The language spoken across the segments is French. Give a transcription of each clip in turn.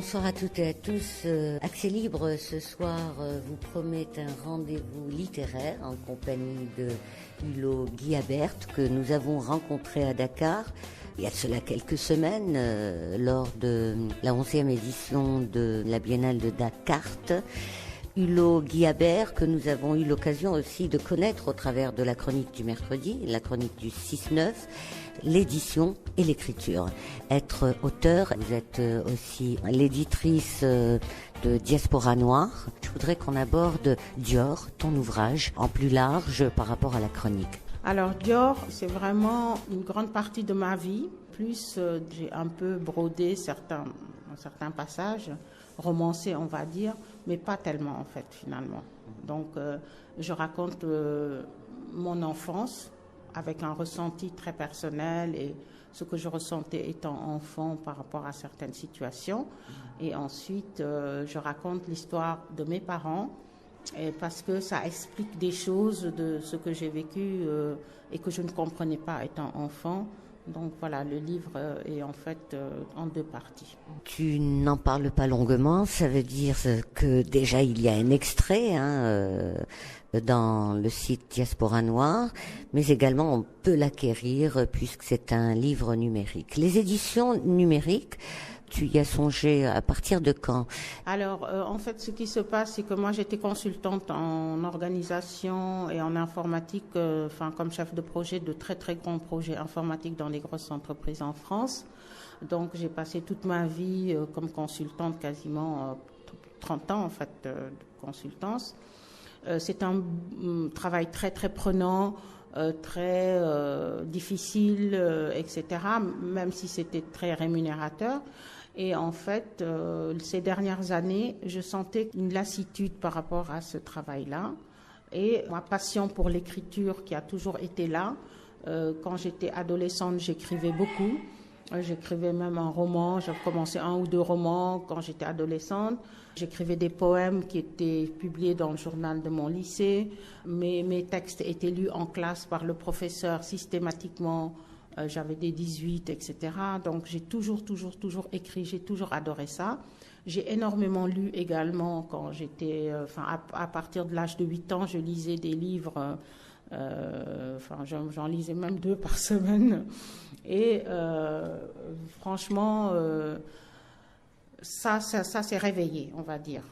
Bonsoir à toutes et à tous. Accès Libre ce soir vous promet un rendez-vous littéraire en compagnie de Hulot Guillabert que nous avons rencontré à Dakar il y a cela quelques semaines lors de la 11e édition de la Biennale de Dakar. Hulot Guillabert que nous avons eu l'occasion aussi de connaître au travers de la chronique du mercredi, la chronique du 6-9, l'édition et l'écriture. Être auteur, vous êtes aussi l'éditrice de Diaspora Noire. Je voudrais qu'on aborde Dior, ton ouvrage, en plus large par rapport à la chronique. Alors Dior, c'est vraiment une grande partie de ma vie. Plus j'ai un peu brodé certains passages, romancés on va dire, mais pas tellement en fait finalement. Donc je raconte mon enfance avec un ressenti très personnel et ce que je ressentais étant enfant par rapport à certaines situations. Et ensuite je raconte l'histoire de mes parents. Et parce que ça explique des choses de ce que j'ai vécu et que je ne comprenais pas étant enfant. Donc voilà, le livre est en fait en deux parties. Tu n'en parles pas longuement, ça veut dire que déjà il y a un extrait dans le site Diaspora Noire, mais également on peut l'acquérir puisque c'est un livre numérique. Les éditions numériques, tu y as songé à partir de quand? Alors, en fait, ce qui se passe, c'est que moi, j'étais consultante en organisation et en informatique, comme chef de projet de très, très grands projets informatiques dans les grosses entreprises en France. Donc, j'ai passé toute ma vie comme consultante, quasiment 30 ans, en fait, de consultance. C'est un travail très, très prenant, très difficile, etc., même si c'était très rémunérateur. Et en fait, ces dernières années, je sentais une lassitude par rapport à ce travail-là. Et ma passion pour l'écriture qui a toujours été là. Quand j'étais adolescente, j'écrivais beaucoup. J'écrivais même un roman. J'ai commencé 1 ou 2 romans quand j'étais adolescente. J'écrivais des poèmes qui étaient publiés dans le journal de mon lycée. Mes textes étaient lus en classe par le professeur systématiquement. J'avais des 18, etc. Donc j'ai toujours écrit, j'ai toujours adoré ça. J'ai énormément lu également quand j'étais, à partir de l'âge de 8 ans, je lisais des livres, j'en lisais même 2 par semaine. Et franchement, ça s'est réveillé, on va dire.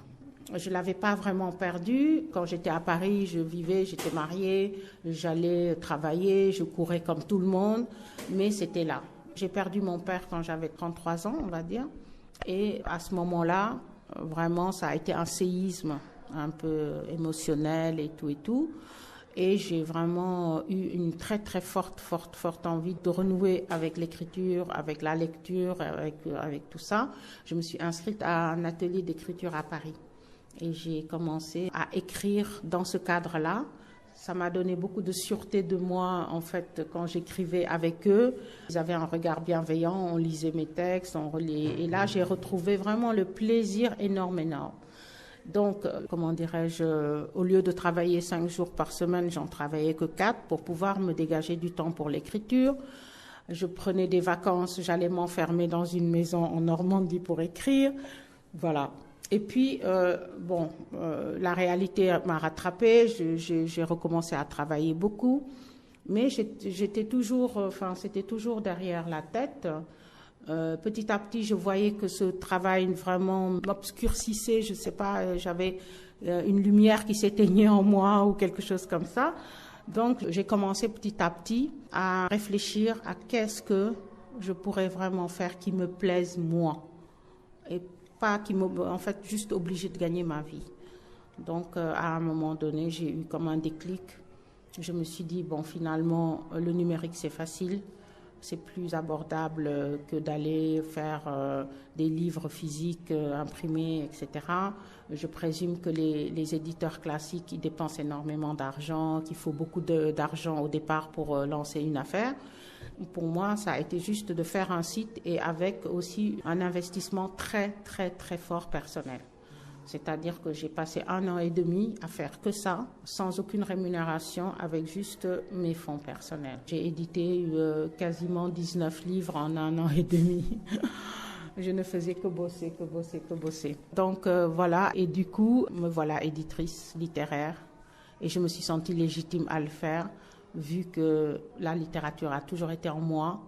Je ne l'avais pas vraiment perdu. Quand j'étais à Paris, je vivais, j'étais mariée, j'allais travailler, je courais comme tout le monde, mais c'était là. J'ai perdu mon père quand j'avais 33 ans, on va dire. Et à ce moment-là, vraiment, ça a été un séisme un peu émotionnel et tout. Et j'ai vraiment eu une très, très forte envie de renouer avec l'écriture, avec la lecture, avec tout ça. Je me suis inscrite à un atelier d'écriture à Paris. Et j'ai commencé à écrire dans ce cadre-là. Ça m'a donné beaucoup de sûreté de moi, en fait, quand j'écrivais avec eux. Ils avaient un regard bienveillant, on lisait mes textes, et là, j'ai retrouvé vraiment le plaisir énorme. Donc, au lieu de travailler 5 jours par semaine, j'en travaillais que 4 pour pouvoir me dégager du temps pour l'écriture. Je prenais des vacances, j'allais m'enfermer dans une maison en Normandie pour écrire. Voilà. Et puis, la réalité m'a rattrapée, j'ai recommencé à travailler beaucoup, mais c'était toujours derrière la tête. Petit à petit, je voyais que ce travail vraiment m'obscurcissait, je ne sais pas, j'avais une lumière qui s'éteignait en moi ou quelque chose comme ça. Donc, j'ai commencé petit à petit à réfléchir à qu'est-ce que je pourrais vraiment faire qui me plaise moi. Et pas juste obligée de gagner ma vie. Donc, à un moment donné, j'ai eu comme un déclic. Je me suis dit, finalement, le numérique, c'est facile. C'est plus abordable que d'aller faire des livres physiques imprimés, etc. Je présume que les éditeurs classiques, ils dépensent énormément d'argent, qu'il faut beaucoup d'argent au départ pour lancer une affaire. Pour moi, ça a été juste de faire un site et avec aussi un investissement très, très, très fort personnel. C'est-à-dire que j'ai passé 1 an et demi à faire que ça, sans aucune rémunération, avec juste mes fonds personnels. J'ai édité quasiment 19 livres en 1 an et demi. Je ne faisais que bosser, que bosser, que bosser. Donc voilà, et du coup, me voilà éditrice littéraire. Et je me suis sentie légitime à le faire, vu que la littérature a toujours été en moi,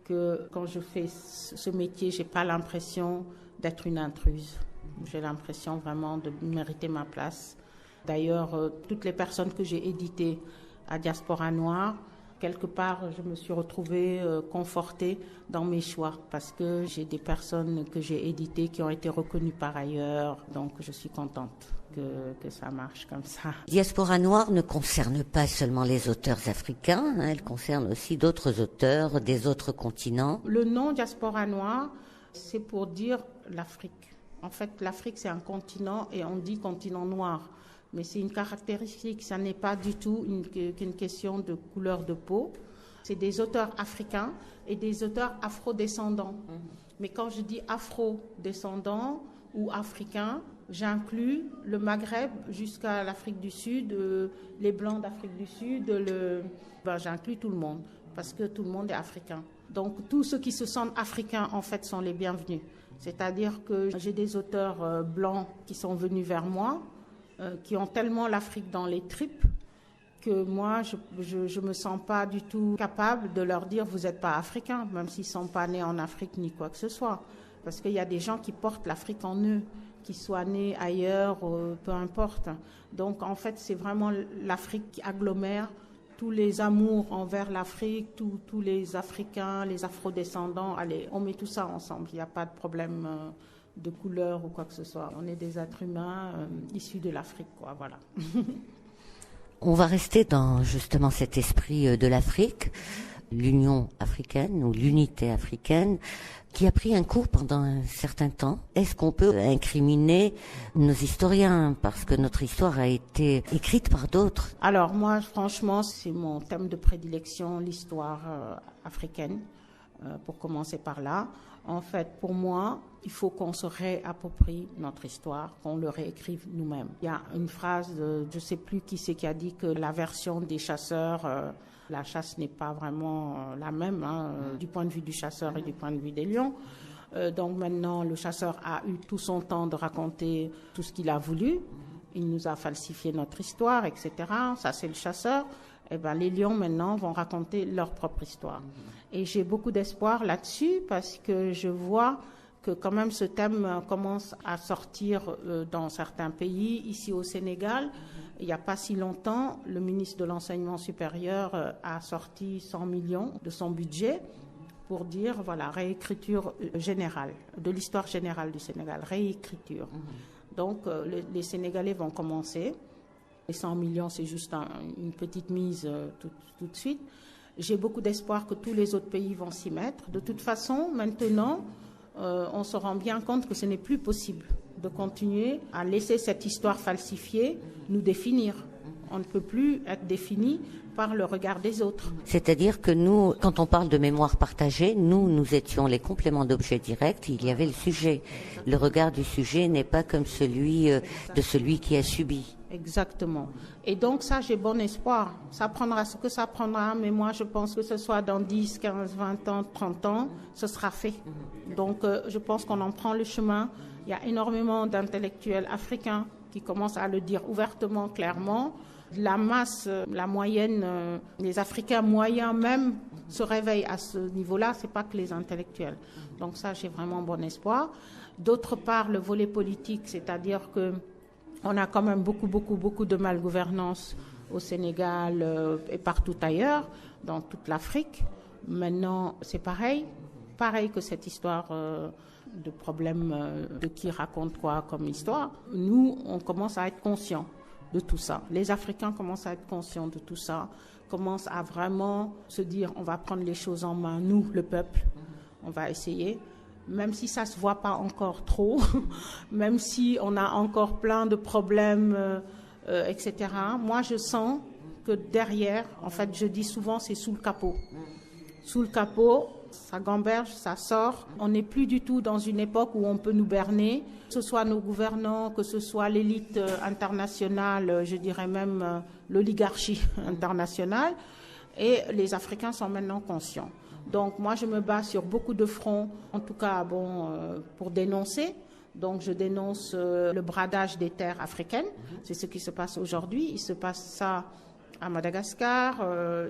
que quand je fais ce métier, je n'ai pas l'impression d'être une intruse. J'ai l'impression vraiment de mériter ma place. D'ailleurs, toutes les personnes que j'ai éditées à Diaspora Noire, quelque part, je me suis retrouvée confortée dans mes choix parce que j'ai des personnes que j'ai éditées qui ont été reconnues par ailleurs. Donc, je suis contente que ça marche comme ça. Diaspora Noire ne concerne pas seulement les auteurs africains, hein, elle concerne aussi d'autres auteurs des autres continents. Le nom Diaspora Noire, c'est pour dire l'Afrique. En fait, l'Afrique, c'est un continent et on dit continent noir. Mais c'est une caractéristique, ça n'est pas du tout qu'une question de couleur de peau. C'est des auteurs africains et des auteurs afro-descendants. Mais quand je dis afro-descendants ou africains, j'inclus le Maghreb jusqu'à l'Afrique du Sud, les Blancs d'Afrique du Sud, j'inclus tout le monde parce que tout le monde est africain. Donc tous ceux qui se sentent africains, en fait, sont les bienvenus. C'est-à-dire que j'ai des auteurs blancs qui sont venus vers moi, qui ont tellement l'Afrique dans les tripes que moi, je me sens pas du tout capable de leur dire « vous n'êtes pas africain », même s'ils ne sont pas nés en Afrique ni quoi que ce soit. Parce qu'il y a des gens qui portent l'Afrique en eux, qu'ils soient nés ailleurs, peu importe. Donc, en fait, c'est vraiment l'Afrique qui agglomère tous les amours envers l'Afrique, tous les Africains, les Afro-descendants. Allez, on met tout ça ensemble, il n'y a pas de problème de couleur ou quoi que ce soit. On est des êtres humains issus de l'Afrique, quoi, voilà. On va rester dans justement cet esprit de l'Afrique, l'Union africaine ou l'unité africaine, qui a pris un cours pendant un certain temps. Est-ce qu'on peut incriminer nos historiens parce que notre histoire a été écrite par d'autres? Alors moi, franchement, c'est mon thème de prédilection, l'histoire africaine, pour commencer par là. En fait, pour moi, il faut qu'on se réapproprie notre histoire, qu'on le réécrive nous-mêmes. Il y a une phrase, je ne sais plus qui c'est qui a dit que la version des chasseurs, la chasse n'est pas vraiment la même du point de vue du chasseur et du point de vue des lions. Donc maintenant, le chasseur a eu tout son temps de raconter tout ce qu'il a voulu. Il nous a falsifié notre histoire, etc. Ça, c'est le chasseur. Eh ben, les lions, maintenant, vont raconter leur propre histoire. Et j'ai beaucoup d'espoir là-dessus parce que je vois que quand même ce thème commence à sortir dans certains pays. Ici au Sénégal, il n'y a pas si longtemps, le ministre de l'Enseignement supérieur a sorti 100 millions de son budget pour dire, voilà, réécriture générale, de l'histoire générale du Sénégal, réécriture. Donc, les Sénégalais vont commencer. Les 100 millions, c'est juste une petite mise tout de suite. J'ai beaucoup d'espoir que tous les autres pays vont s'y mettre. De toute façon, maintenant, on se rend bien compte que ce n'est plus possible de continuer à laisser cette histoire falsifiée nous définir. On ne peut plus être défini par le regard des autres. C'est-à-dire que nous, quand on parle de mémoire partagée, nous étions les compléments d'objets directs, il y avait le sujet. Le regard du sujet n'est pas comme celui de celui qui a subi. Exactement. Et donc ça, j'ai bon espoir. Ça prendra ce que ça prendra, mais moi, je pense que ce soit dans 10, 15, 20 ans, 30 ans, ce sera fait. Donc, je pense qu'on en prend le chemin. Il y a énormément d'intellectuels africains qui commencent à le dire ouvertement, clairement. La masse, la moyenne, les Africains moyens même se réveillent à ce niveau-là. C'est pas que les intellectuels. Donc ça, j'ai vraiment bon espoir. D'autre part, le volet politique, c'est-à-dire que on a quand même beaucoup de malgouvernance au Sénégal et partout ailleurs, dans toute l'Afrique. Maintenant, c'est pareil que cette histoire de problème de qui raconte quoi comme histoire. Nous, on commence à être conscients de tout ça. Les Africains commencent à être conscients de tout ça, commencent à vraiment se dire on va prendre les choses en main, nous, le peuple, on va essayer. Même si ça ne se voit pas encore trop, même si on a encore plein de problèmes, etc. Moi, je sens que derrière, en fait, je dis souvent, c'est sous le capot. Sous le capot, ça gamberge, ça sort. On n'est plus du tout dans une époque où on peut nous berner, que ce soit nos gouvernants, que ce soit l'élite internationale, je dirais même l'oligarchie internationale. Et les Africains sont maintenant conscients. Donc moi je me bats sur beaucoup de fronts, en tout cas pour dénoncer. Donc je dénonce le bradage des terres africaines, c'est ce qui se passe aujourd'hui. Il se passe ça à Madagascar,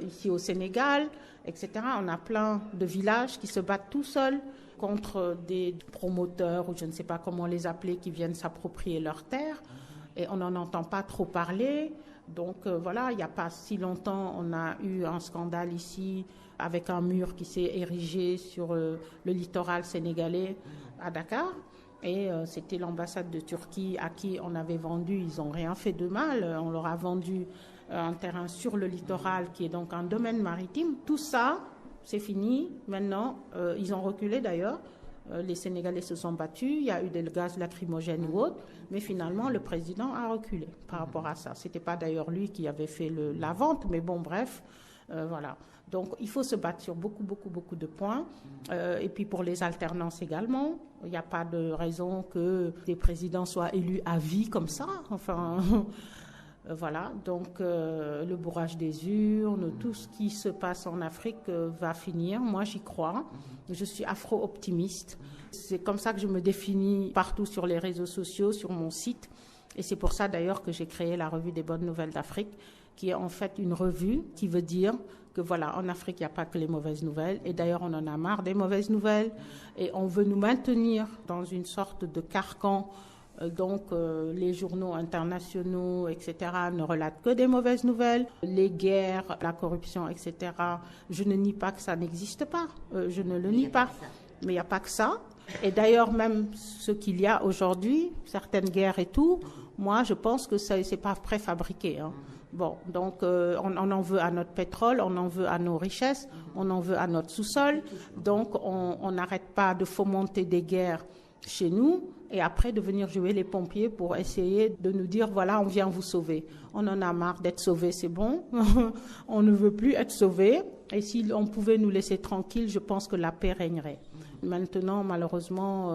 ici au Sénégal, etc. On a plein de villages qui se battent tout seuls contre des promoteurs ou je ne sais pas comment les appeler qui viennent s'approprier leurs terres et on n'en entend pas trop parler. Donc voilà, il n'y a pas si longtemps, on a eu un scandale ici avec un mur qui s'est érigé sur le littoral sénégalais à Dakar. Et c'était l'ambassade de Turquie à qui on avait vendu, ils n'ont rien fait de mal, on leur a vendu un terrain sur le littoral qui est donc un domaine maritime. Tout ça, c'est fini. Maintenant, ils ont reculé d'ailleurs. Les Sénégalais se sont battus, il y a eu des gaz lacrymogènes ou autres, mais finalement le président a reculé par rapport à ça. Ce n'était pas d'ailleurs lui qui avait fait la vente, mais bon, bref, voilà. Donc il faut se battre sur beaucoup de points. Et puis pour les alternances également, il n'y a pas de raison que des présidents soient élus à vie comme ça. Enfin, voilà. Donc le bourrage des urnes, tout ce qui se passe en Afrique va finir. Moi, j'y crois. Je suis afro-optimiste. C'est comme ça que je me définis partout sur les réseaux sociaux, sur mon site. Et c'est pour ça d'ailleurs que j'ai créé la revue des bonnes nouvelles d'Afrique, qui est en fait une revue qui veut dire que voilà, en Afrique, il n'y a pas que les mauvaises nouvelles. Et d'ailleurs, on en a marre des mauvaises nouvelles. Et on veut nous maintenir dans une sorte de carcan. Donc, les journaux internationaux, etc., ne relatent que des mauvaises nouvelles. Les guerres, la corruption, etc., je ne nie pas que ça n'existe pas. Je ne le nie pas. Mais il n'y a pas que ça. Et d'ailleurs, même ce qu'il y a aujourd'hui, certaines guerres et tout, moi, je pense que ça, c'est pas préfabriqué, hein. Bon, donc on en veut à notre pétrole, on en veut à nos richesses, on en veut à notre sous-sol. Donc on n'arrête pas de fomenter des guerres chez nous et après de venir jouer les pompiers pour essayer de nous dire voilà, on vient vous sauver. On en a marre d'être sauvés, c'est bon. On ne veut plus être sauvés. Et si on pouvait nous laisser tranquilles, je pense que la paix régnerait. Maintenant, malheureusement,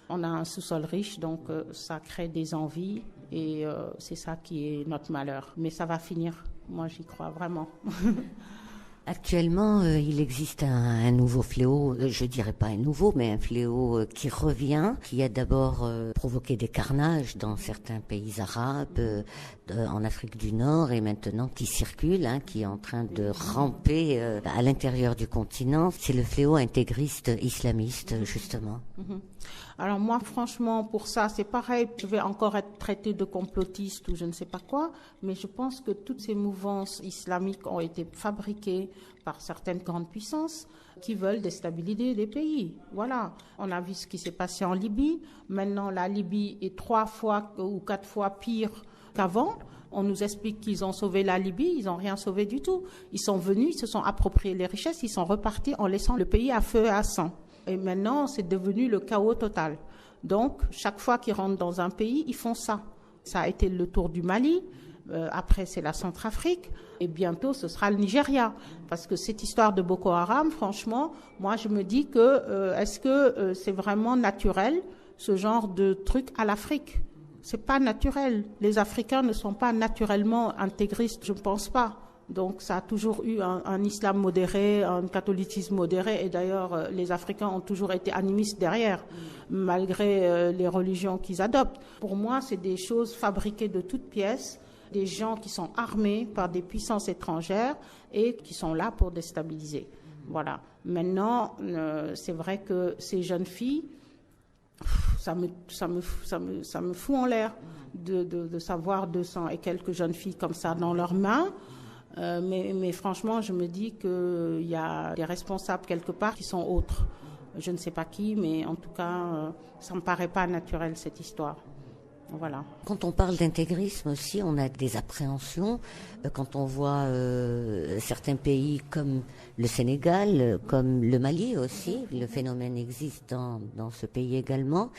on a un sous-sol riche, donc ça crée des envies. Et c'est ça qui est notre malheur. Mais ça va finir. Moi, j'y crois vraiment. Actuellement, il existe un nouveau fléau, je dirais pas un nouveau, mais un fléau qui revient, qui a d'abord provoqué des carnages dans certains pays arabes, en Afrique du Nord, et maintenant qui circule, qui est en train de ramper à l'intérieur du continent. C'est le fléau intégriste islamiste, justement. Alors moi, franchement, pour ça, c'est pareil. Je vais encore être traitée de complotiste ou je ne sais pas quoi, mais je pense que toutes ces mouvances islamiques ont été fabriquées par certaines grandes puissances qui veulent déstabiliser les pays. Voilà. On a vu ce qui s'est passé en Libye. Maintenant, la Libye est 3 fois ou 4 fois pire qu'avant. On nous explique qu'ils ont sauvé la Libye, ils n'ont rien sauvé du tout. Ils sont venus, ils se sont appropriés les richesses, ils sont repartis en laissant le pays à feu et à sang. Et maintenant, c'est devenu le chaos total. Donc, chaque fois qu'ils rentrent dans un pays, ils font ça. Ça a été le tour du Mali. Après, c'est la Centrafrique. Et bientôt, ce sera le Nigeria. Parce que cette histoire de Boko Haram, franchement, moi, je me dis que est-ce que c'est vraiment naturel, ce genre de truc à l'Afrique ? C'est pas naturel. Les Africains ne sont pas naturellement intégristes, je ne pense pas. Donc ça a toujours eu un islam modéré, un catholicisme modéré, et d'ailleurs les Africains ont toujours été animistes derrière, malgré les religions qu'ils adoptent. Pour moi, c'est des choses fabriquées de toutes pièces, des gens qui sont armés par des puissances étrangères et qui sont là pour déstabiliser. Voilà. Maintenant, c'est vrai que ces jeunes filles, ça me fout en l'air de savoir 200 et quelques jeunes filles comme ça dans leurs mains. Mais franchement, je me dis qu'il y a des responsables quelque part qui sont autres. Je ne sais pas qui, mais en tout cas, ça ne me paraît pas naturel, cette histoire. Voilà. Quand on parle d'intégrisme aussi, on a des appréhensions. Quand on voit certains pays comme le Sénégal, comme le Mali aussi, le phénomène existe dans ce pays également.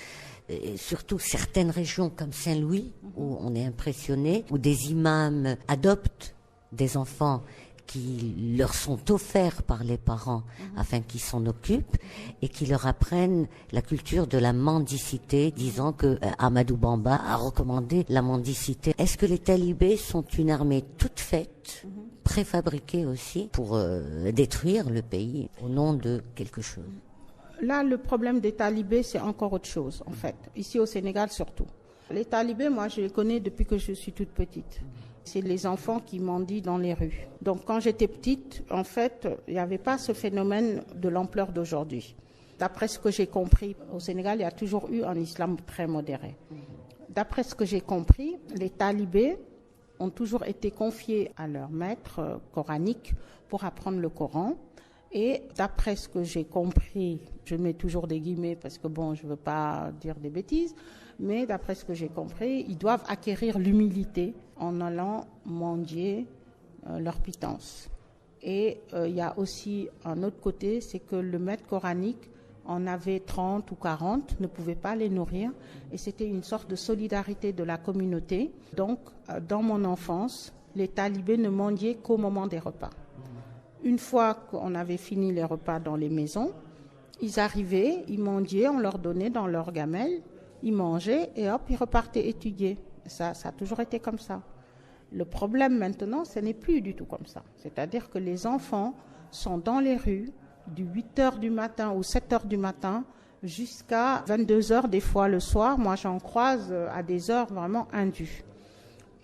Et surtout certaines régions comme Saint-Louis, où on est impressionné, où des imams adoptent des enfants qui leur sont offerts par les parents afin qu'ils s'en occupent et qui leur apprennent la culture de la mendicité, disant que Amadou Bamba a recommandé la mendicité. Est-ce que les talibés sont une armée toute faite préfabriqués aussi pour détruire le pays au nom de quelque chose. Là, le problème des talibés, c'est encore autre chose, en fait. Ici au Sénégal, surtout. Les talibés, moi, je les connais depuis que je suis toute petite. C'est les enfants qui mendient dans les rues. Donc, quand j'étais petite, en fait, il n'y avait pas ce phénomène de l'ampleur d'aujourd'hui. D'après ce que j'ai compris, au Sénégal, il y a toujours eu un islam très modéré. D'après ce que j'ai compris, les talibés ont toujours été confiés à leur maître coranique pour apprendre le Coran. Et d'après ce que j'ai compris, je mets toujours des guillemets parce que bon, je ne veux pas dire des bêtises, mais d'après ce que j'ai compris, ils doivent acquérir l'humilité en allant mendier leur pitance. Et il y a aussi un autre côté, c'est que le maître coranique en avait 30 ou 40, ne pouvait pas les nourrir, et c'était une sorte de solidarité de la communauté. Donc, dans mon enfance, les talibés ne mendiaient qu'au moment des repas. Une fois qu'on avait fini les repas dans les maisons, ils arrivaient, ils mendiaient, on leur donnait dans leur gamelle, ils mangeaient et hop, ils repartaient étudier. Ça a toujours été comme ça. Le problème maintenant, ce n'est plus du tout comme ça. C'est-à-dire que les enfants sont dans les rues du 8h du matin ou 7h du matin jusqu'à 22h des fois le soir. Moi, j'en croise à des heures vraiment indues.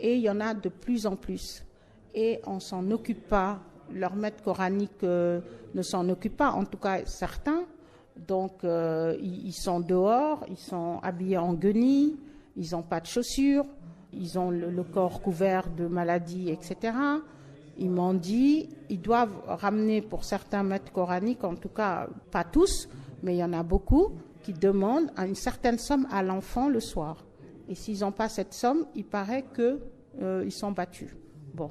Et il y en a de plus en plus. Et on ne s'en occupe pas. Leur maître coranique ne s'en occupe pas, en tout cas certains. Donc, ils sont dehors, ils sont habillés en guenilles, ils n'ont pas de chaussures, ils ont le corps couvert de maladies, etc. Ils mendient, ils doivent ramener pour certains maîtres coraniques, en tout cas pas tous, mais il y en a beaucoup, qui demandent une certaine somme à l'enfant le soir. Et s'ils n'ont pas cette somme, il paraît qu'ils sont battus. Bon.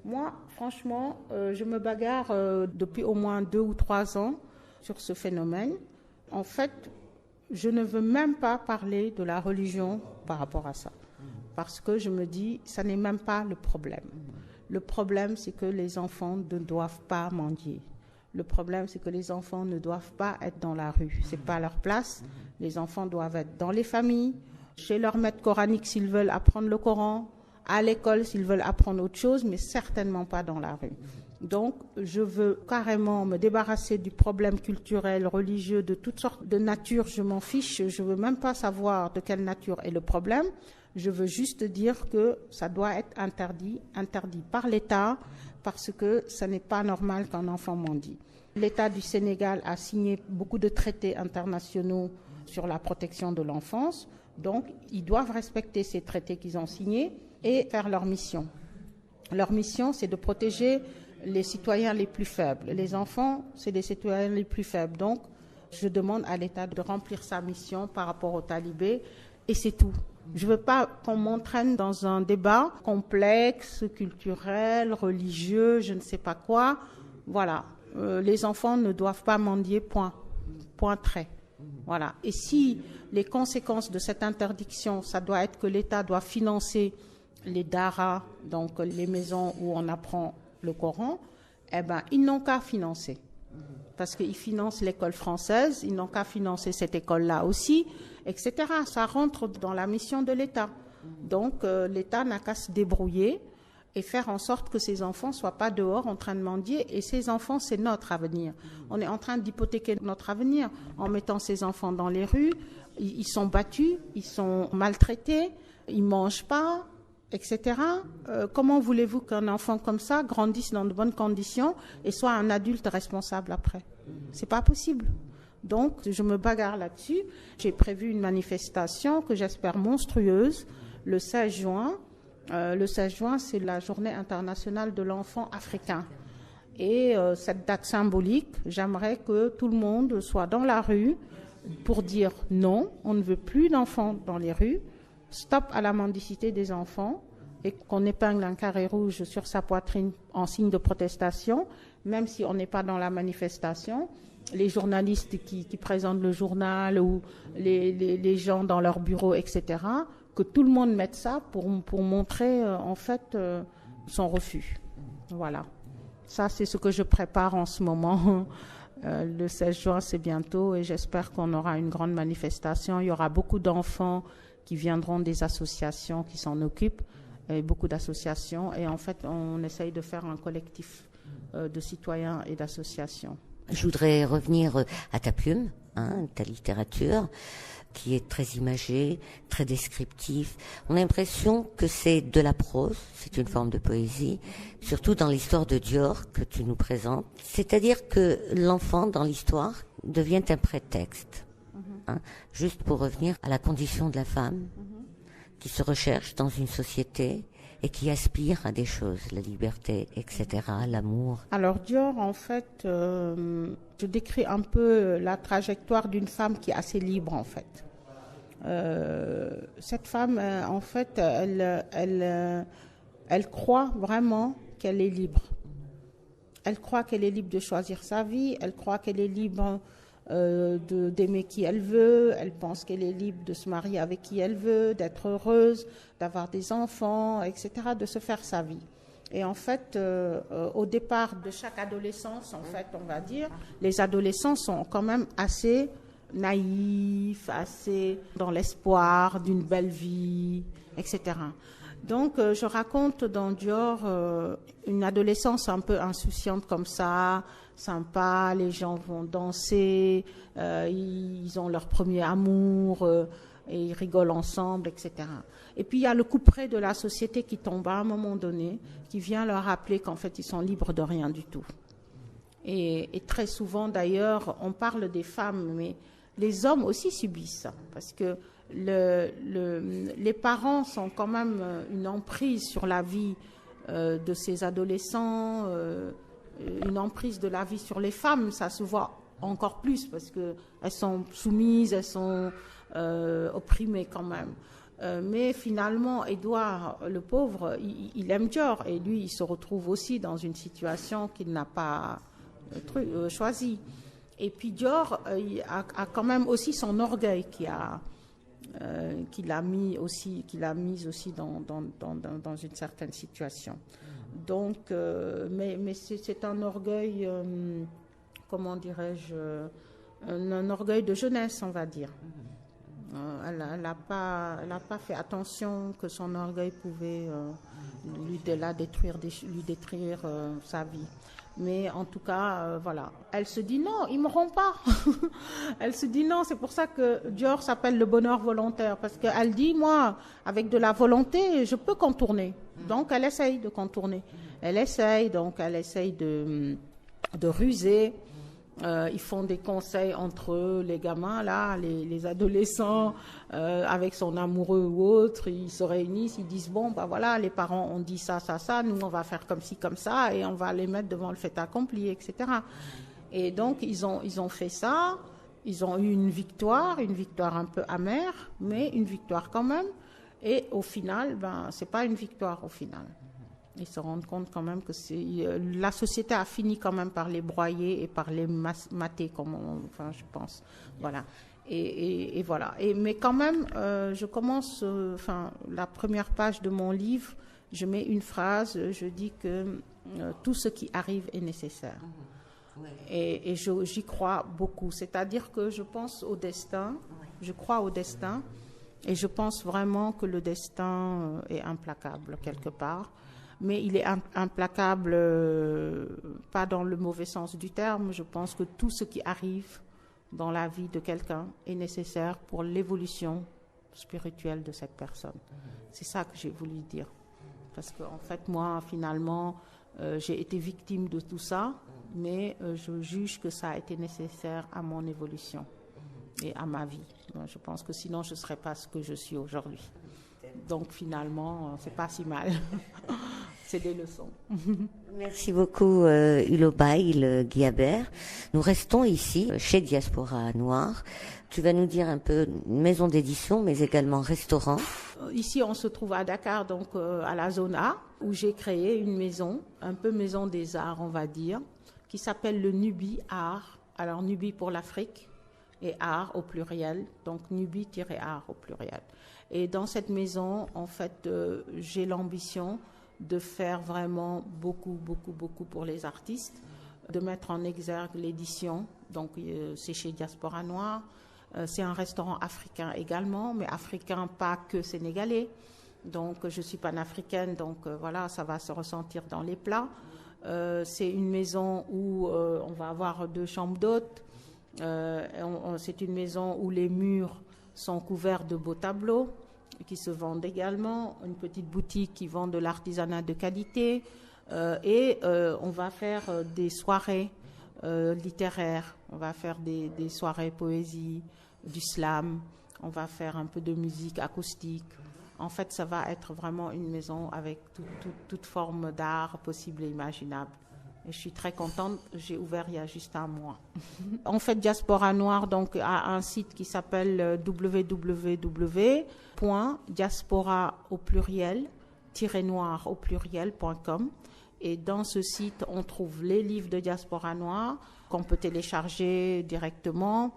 Moi, franchement, je me bagarre depuis au moins 2 ou 3 ans sur ce phénomène. En fait, je ne veux même pas parler de la religion par rapport à ça. Parce que je me dis, ça n'est même pas le problème. Le problème, c'est que les enfants ne doivent pas mendier. Le problème, c'est que les enfants ne doivent pas être dans la rue. Ce n'est pas leur place. Les enfants doivent être dans les familles, chez leur maître coranique s'ils veulent apprendre le Coran, à l'école s'ils veulent apprendre autre chose, mais certainement pas dans la rue. Donc, je veux carrément me débarrasser du problème culturel, religieux, de toutes sortes de natures. Je m'en fiche, je ne veux même pas savoir de quelle nature est le problème. Je veux juste dire que ça doit être interdit par l'État, parce que ce n'est pas normal qu'un enfant mendie. L'État du Sénégal a signé beaucoup de traités internationaux sur la protection de l'enfance, donc ils doivent respecter ces traités qu'ils ont signés et faire leur mission. Leur mission, c'est de protéger les citoyens les plus faibles. Les enfants, c'est les citoyens les plus faibles. Donc, je demande à l'État de remplir sa mission par rapport aux talibés, et c'est tout. Je ne veux pas qu'on m'entraîne dans un débat complexe, culturel, religieux, je ne sais pas quoi. Voilà. Les enfants ne doivent pas mendier, point. Point trait. Voilà. Et si les conséquences de cette interdiction, ça doit être que l'État doit financer les daras, donc les maisons où on apprend le Coran, eh ben, ils n'ont qu'à financer. Parce qu'ils financent l'école française, ils n'ont qu'à financer cette école-là aussi, etc. Ça rentre dans la mission de l'État. Donc, l'État n'a qu'à se débrouiller et faire en sorte que ces enfants ne soient pas dehors en train de mendier. Et ces enfants, c'est notre avenir. On est en train d'hypothéquer notre avenir en mettant ces enfants dans les rues. Ils sont battus, ils sont maltraités, ils ne mangent pas, etc. Comment voulez-vous qu'un enfant comme ça grandisse dans de bonnes conditions et soit un adulte responsable après? C'est pas possible. Donc, je me bagarre là-dessus. J'ai prévu une manifestation que j'espère monstrueuse le 16 juin. Le 16 juin, c'est la journée internationale de l'enfant africain. Et cette date symbolique, j'aimerais que tout le monde soit dans la rue pour dire non, on ne veut plus d'enfants dans les rues. Stop à la mendicité des enfants et qu'on épingle un carré rouge sur sa poitrine en signe de protestation, même si on n'est pas dans la manifestation. Les journalistes qui présentent le journal ou les gens dans leur bureau, etc., que tout le monde mette ça pour montrer en fait son refus. Voilà. Ça, c'est ce que je prépare en ce moment. Le 16 juin, c'est bientôt et j'espère qu'on aura une grande manifestation. Il y aura beaucoup d'enfants qui viendront des associations qui s'en occupent et beaucoup d'associations. Et en fait, on essaye de faire un collectif de citoyens et d'associations. Je voudrais revenir à ta plume, ta littérature, qui est très imagée, très descriptive. On a l'impression que c'est de la prose, c'est une forme de poésie, surtout dans l'histoire de Dior que tu nous présentes. C'est-à-dire que l'enfant dans l'histoire devient un prétexte. Juste pour revenir à la condition de la femme qui se recherche dans une société et qui aspire à des choses, la liberté, etc., l'amour. Alors Dior, en fait, je décris un peu la trajectoire d'une femme qui est assez libre, en fait. Cette femme, en fait, elle croit vraiment qu'elle est libre. Elle croit qu'elle est libre de choisir sa vie, elle croit qu'elle est libre d'aimer qui elle veut, elle pense qu'elle est libre de se marier avec qui elle veut, d'être heureuse, d'avoir des enfants, etc., de se faire sa vie. Et en fait, au départ de chaque adolescence, en fait, on va dire, les adolescents sont quand même assez naïfs, assez dans l'espoir d'une belle vie, etc. Donc, je raconte dans Dior une adolescence un peu insouciante comme ça, sympa, les gens vont danser, ils ont leur premier amour et ils rigolent ensemble, etc. Et puis il y a le couperet de la société qui tombe à un moment donné, qui vient leur rappeler qu'en fait ils sont libres de rien du tout. Et très souvent d'ailleurs, on parle des femmes, mais les hommes aussi subissent ça, parce que les parents sont quand même une emprise sur la vie de ces adolescents, une emprise de la vie sur les femmes, ça se voit encore plus parce qu'elles sont soumises, elles sont opprimées quand même. Mais finalement, Édouard, le pauvre, il aime Dior et lui, il se retrouve aussi dans une situation qu'il n'a pas choisie. Et puis Dior a quand même aussi son orgueil qu'il a mis aussi dans une certaine situation. Donc, mais c'est un orgueil, comment dirais-je, un orgueil de jeunesse, on va dire. Elle n'a pas fait attention que son orgueil pouvait lui détruire sa vie. Mais en tout cas, voilà. Elle se dit non, ils ne m'auront pas. Elle se dit non, c'est pour ça que Dior s'appelle le bonheur volontaire. Parce qu'elle dit, moi, avec de la volonté, je peux contourner. Donc, elle essaye de contourner. Elle essaye de ruser. Ils font des conseils entre eux, les gamins, là, les adolescents, avec son amoureux ou autre, ils se réunissent, ils disent, bon, bah voilà, les parents ont dit ça, nous on va faire comme ci, comme ça, et on va les mettre devant le fait accompli, etc. Et donc, ils ont fait ça, ils ont eu une victoire un peu amère, mais une victoire quand même, et au final, c'est pas une victoire au final. Ils se rendent compte quand même que la société a fini quand même par les broyer et par les mater, je pense. Voilà. Et voilà. Mais quand même, je commence, la première page de mon livre, je mets une phrase, je dis que tout ce qui arrive est nécessaire. Et j'y crois beaucoup. C'est-à-dire que je pense au destin, je crois au destin, et je pense vraiment que le destin est implacable quelque part. Mais il est implacable, pas dans le mauvais sens du terme. Je pense que tout ce qui arrive dans la vie de quelqu'un est nécessaire pour l'évolution spirituelle de cette personne. C'est ça que j'ai voulu dire. Parce qu'en fait, moi, finalement, j'ai été victime de tout ça, mais je juge que ça a été nécessaire à mon évolution et à ma vie. Je pense que sinon, je ne serais pas ce que je suis aujourd'hui. Donc finalement, c'est pas si mal. C'est des leçons. Merci beaucoup Hulot Bail Guiabert. Nous restons ici chez Diaspora Noire. Tu vas nous dire un peu maison d'édition, mais également restaurant. Ici, on se trouve à Dakar, donc à la zone A, où j'ai créé une maison, un peu maison des arts, on va dire, qui s'appelle le Nubi Art. Alors Nubi pour l'Afrique et art au pluriel, donc Nubi-art au pluriel. Et dans cette maison, en fait, j'ai l'ambition de faire vraiment beaucoup pour les artistes, de mettre en exergue l'édition. Donc, c'est chez Diaspora Noire. C'est un restaurant africain également, mais africain pas que sénégalais. Donc je suis panafricaine, donc voilà, ça va se ressentir dans les plats. C'est une maison où on va avoir 2 chambres d'hôtes. C'est une maison où les murs sont couverts de beaux tableaux qui se vendent également. Une petite boutique qui vend de l'artisanat de qualité. On va faire des soirées littéraires. On va faire des soirées poésie, du slam. On va faire un peu de musique acoustique. En fait, ça va être vraiment une maison avec toute forme d'art possible et imaginable. Et je suis très contente. J'ai ouvert il y a juste un mois. En fait, Diaspora Noire donc, a un site qui s'appelle www.diaspora au pluriel-noir au pluriel.com. Et dans ce site, on trouve les livres de Diaspora Noire qu'on peut télécharger directement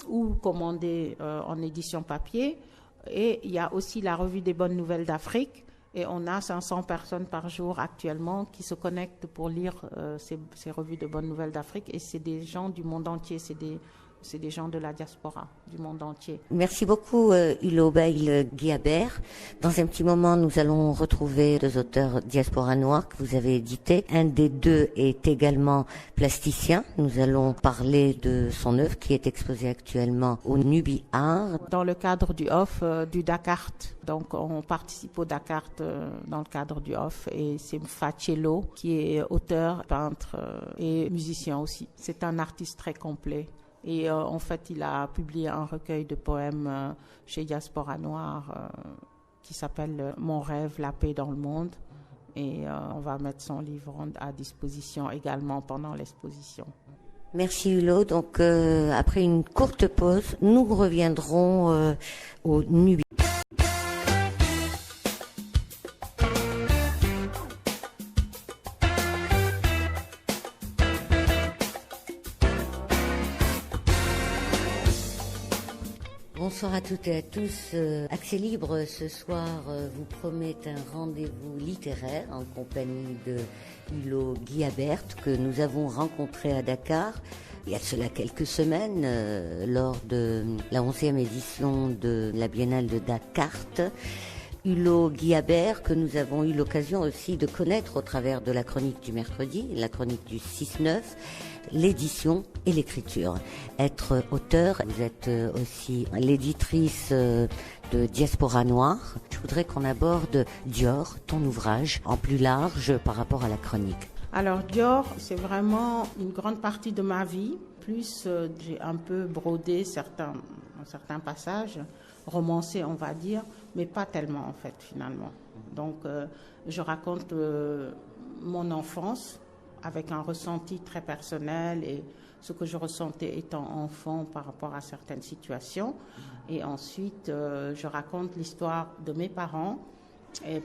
ou commander en édition papier. Et il y a aussi la revue des bonnes nouvelles d'Afrique. Et on a 500 personnes par jour actuellement qui se connectent pour lire ces revues de bonnes nouvelles d'Afrique. Et c'est des gens du monde entier, c'est des gens de la diaspora du monde entier. Merci beaucoup Hulot Bail-Guihabert. Dans un petit moment, nous allons retrouver 2 auteurs Diaspora Noire que vous avez édités. Un des 2 est également plasticien. Nous allons parler de son œuvre qui est exposée actuellement au Nubi Art. Dans le cadre du OFF du Dakar. Donc on participe au Dakar dans le cadre du OFF et c'est Fachello qui est auteur, peintre et musicien aussi. C'est un artiste très complet. Et en fait, il a publié un recueil de poèmes chez Diaspora Noire qui s'appelle Mon rêve, la paix dans le monde. Et on va mettre son livre à disposition également pendant l'exposition. Merci Hulot. Donc après une courte pause, nous reviendrons au Nubi. Bonsoir à toutes et à tous. Accès Libre ce soir vous promet un rendez-vous littéraire en compagnie de Hulot Guihabert que nous avons rencontré à Dakar il y a cela quelques semaines lors de la 11e édition de la Biennale de Dakar. Hulot Guihabert que nous avons eu l'occasion aussi de connaître au travers de la chronique du mercredi, la chronique du 6-9, l'édition et l'écriture. Être auteur, vous êtes aussi l'éditrice de Diaspora Noire. Je voudrais qu'on aborde Dior, ton ouvrage, en plus large par rapport à la chronique. Alors Dior, c'est vraiment une grande partie de ma vie. Plus j'ai un peu brodé certains passages, romancé on va dire, mais pas tellement en fait finalement. Donc je raconte mon enfance avec un ressenti très personnel et ce que je ressentais étant enfant par rapport à certaines situations. Et ensuite je raconte l'histoire de mes parents et